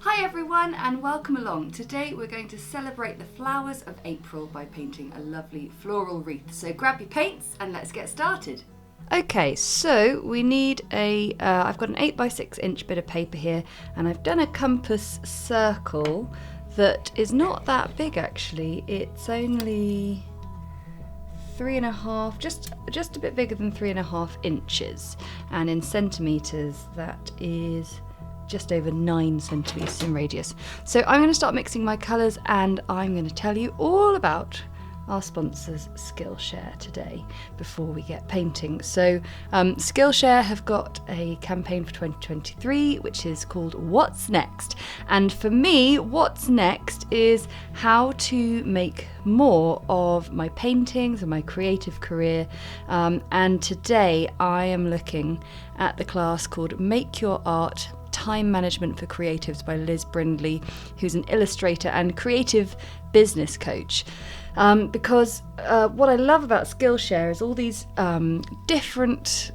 Hi everyone and welcome along. Today we're going to celebrate the flowers of April by painting a lovely floral wreath. So grab your paints and let's get started. Okay, so we need I've got an 8x6 inch bit of paper here and I've done a compass circle that is not that big actually. It's only 3.5, just a bit bigger than 3.5 inches, and in centimetres that is just over 9 centimetres in radius. So I'm going to start mixing my colours and I'm going to tell you all about our sponsors Skillshare today before we get painting. So Skillshare have got a campaign for 2023 which is called What's Next, and for me what's next is how to make more of my paintings and my creative career, and today I am looking at the class called Make Your Art Time Management for Creatives by Liz Brindley, who's an illustrator and creative business coach. Because what I love about Skillshare is all these different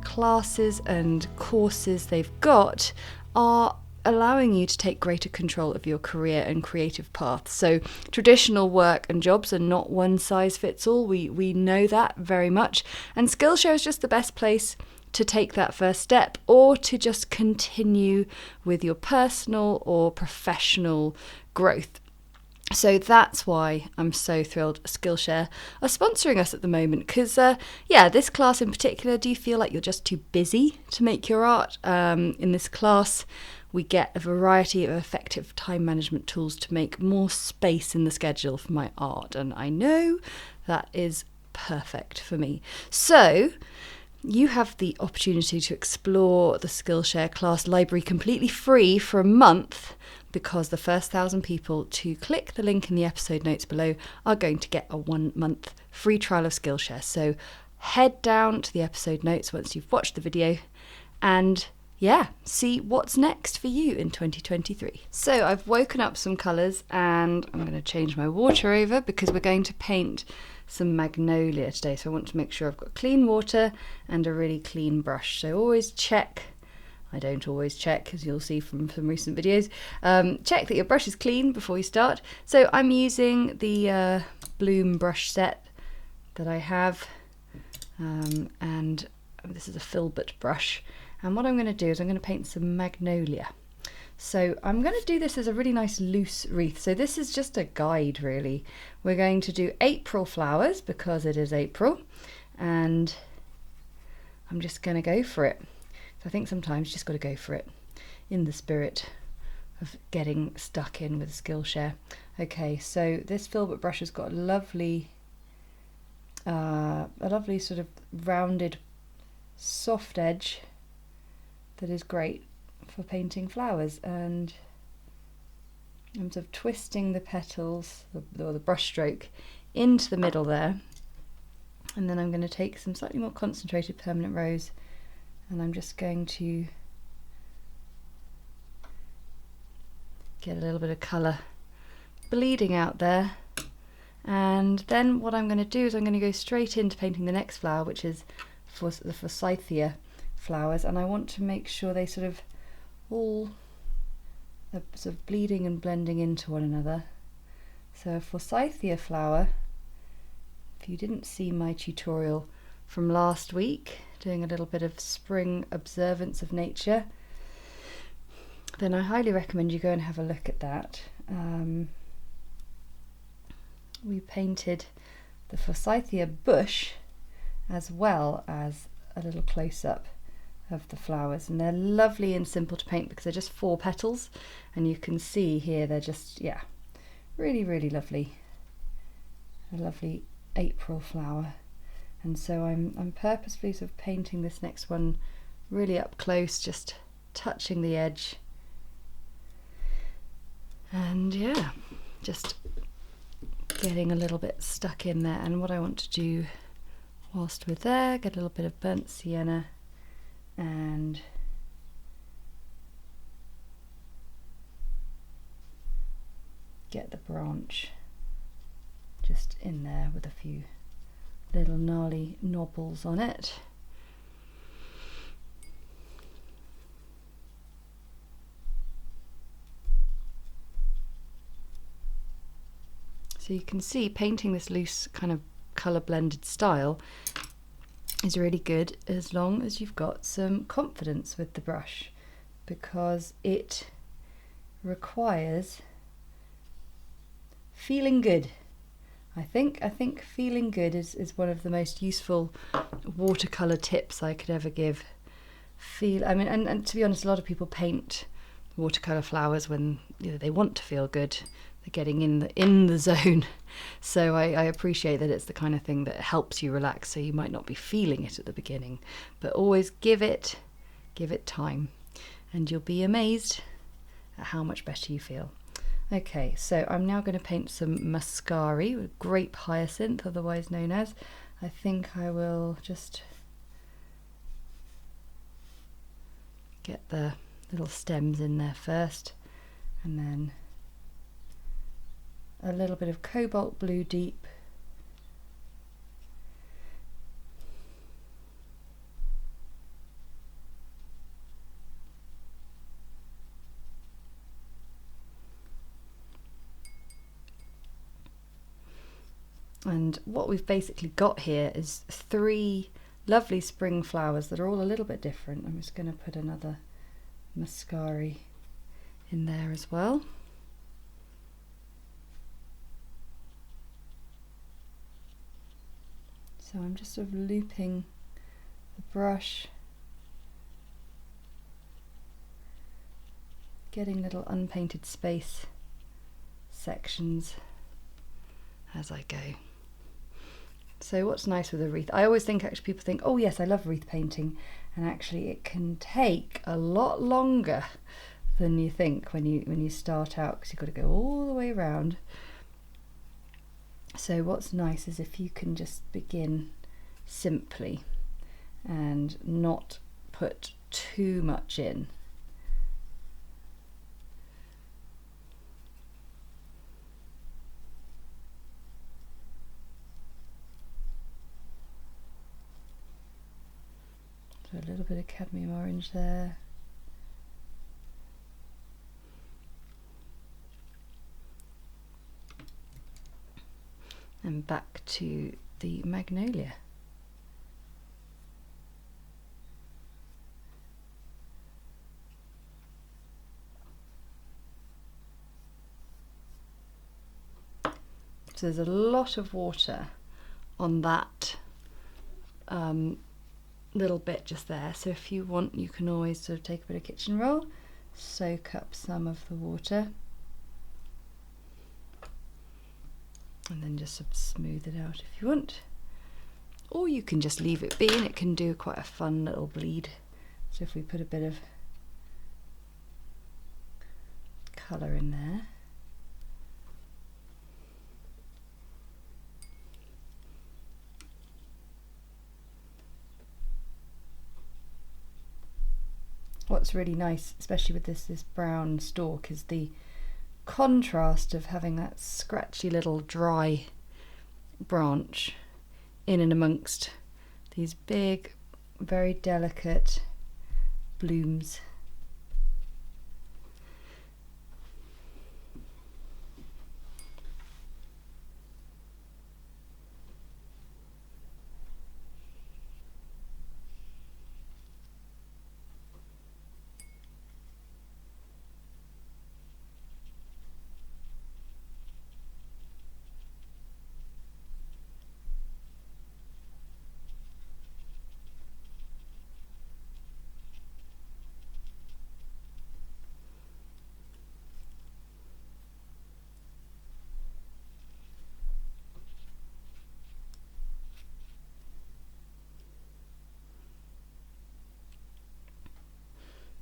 classes and courses they've got are allowing you to take greater control of your career and creative path. So traditional work and jobs are not one size fits all. We know that very much, and Skillshare is just the best place to take that first step or to just continue with your personal or professional growth. So that's why I'm so thrilled Skillshare are sponsoring us at the moment, because this class in particular, do you feel like you're just too busy to make your art? In this class we get a variety of effective time management tools to make more space in the schedule for my art, and I know that is perfect for me. So you have the opportunity to explore the Skillshare class library completely free for a month, because the first 1,000 people to click the link in the episode notes below are going to get a 1-month free trial of Skillshare. So head down to the episode notes once you've watched the video and see what's next for you in 2023. So I've woken up some colours and I'm going to change my water over because we're going to paint some magnolia today, so I want to make sure I've got clean water and a really clean brush. So always check, I don't always check as you'll see from some recent videos, check that your brush is clean before you start. So I'm using the Bloom brush set that I have, and this is a Filbert brush, and what I'm going to do is I'm going to paint some magnolia. So I'm going to do this as a really nice loose wreath. So this is just a guide really. We're going to do April flowers because it is April, and I'm just going to go for it. So I think sometimes you just got to go for it in the spirit of getting stuck in with Skillshare. Okay, so this Filbert brush has got a lovely sort of rounded soft edge that is great for painting flowers, and I'm sort of twisting the petals or the brush stroke into the middle there, and then I'm going to take some slightly more concentrated permanent rose and I'm just going to get a little bit of colour bleeding out there, and then what I'm going to do is I'm going to go straight into painting the next flower, which is for the forsythia flowers, and I want to make sure they sort of all are sort of bleeding and blending into one another. So a forsythia flower, if you didn't see my tutorial from last week doing a little bit of spring observance of nature, then I highly recommend you go and have a look at that. We painted the forsythia bush as well as a little close-up of the flowers, and they're lovely and simple to paint because they're just 4 petals, and you can see here they're just really lovely, a lovely April flower. And so I'm purposefully sort of painting this next one really up close, just touching the edge, and just getting a little bit stuck in there. And what I want to do whilst we're there, get a little bit of burnt sienna and get the branch just in there with a few little gnarly knobbles on it. So you can see painting this loose kind of colour blended style is really good as long as you've got some confidence with the brush, because it requires feeling good. I think feeling good is one of the most useful watercolour tips I could ever give. I mean, and to be honest, a lot of people paint watercolour flowers when they want to feel good. They're getting in the zone. So I appreciate that it's the kind of thing that helps you relax, so you might not be feeling it at the beginning, but always give it time, and you'll be amazed at how much better you feel. Okay, so I'm now going to paint some Muscari with Grape Hyacinth, otherwise known as. I think I will just get the little stems in there first, and then a little bit of Cobalt Blue Deep, and what we've basically got here is 3 lovely spring flowers that are all a little bit different. I'm just going to put another Muscari in there as well. So I'm just sort of looping the brush, getting little unpainted space sections as I go. So what's nice with a wreath, I always think, actually people think, oh yes, I love wreath painting, and actually it can take a lot longer than you think when you start out, because you've got to go all the way around. So what's nice is if you can just begin simply and not put too much in. So a little bit of cadmium orange there. And back to the magnolia. So there's a lot of water on that little bit just there, so if you want you can always sort of take a bit of kitchen roll, soak up some of the water, and then just sort of smooth it out if you want, or you can just leave it be and it can do quite a fun little bleed. So if we put a bit of colour in there, what's really nice, especially with this brown stalk, is the contrast of having that scratchy little dry branch in and amongst these big, very delicate blooms.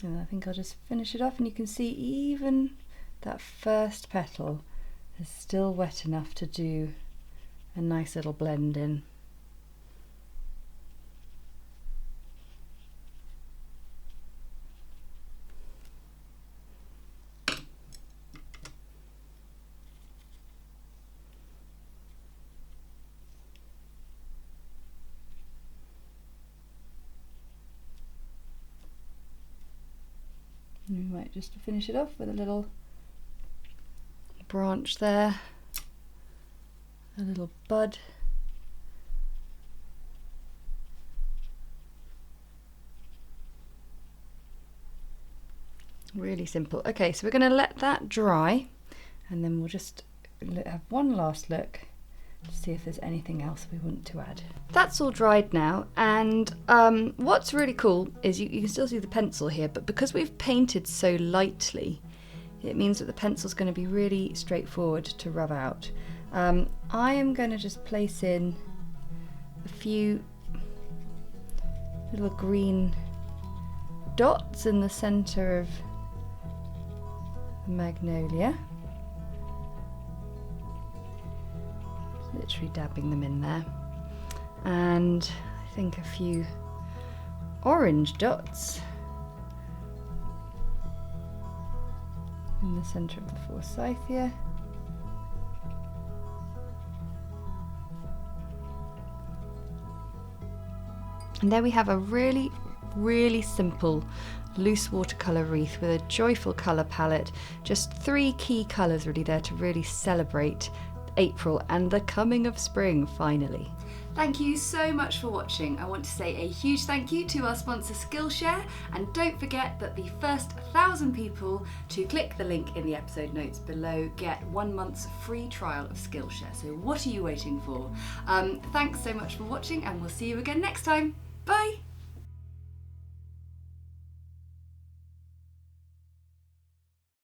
And I think I'll just finish it off, and you can see even that first petal is still wet enough to do a nice little blend in. And we might just finish it off with a little branch there. a little bud. Really simple. Okay, so we're going to let that dry and then we'll just have one last look to see if there's anything else we want to add. That's all dried now, and what's really cool is you can still see the pencil here, but because we've painted so lightly, it means that the pencil's going to be really straightforward to rub out. I am going to just place in a few little green dots in the centre of the magnolia. Literally dabbing them in there. And I think a few orange dots in the centre of the forsythia. And there we have a really, really simple loose watercolour wreath with a joyful colour palette. Just 3 key colours really there to really celebrate April and the coming of spring finally. Thank you so much for watching. I want to say a huge thank you to our sponsor Skillshare, and don't forget that the first 1,000 people to click the link in the episode notes below get 1 month's free trial of Skillshare. So what are you waiting for? Thanks so much for watching, and we'll see you again next time. Bye!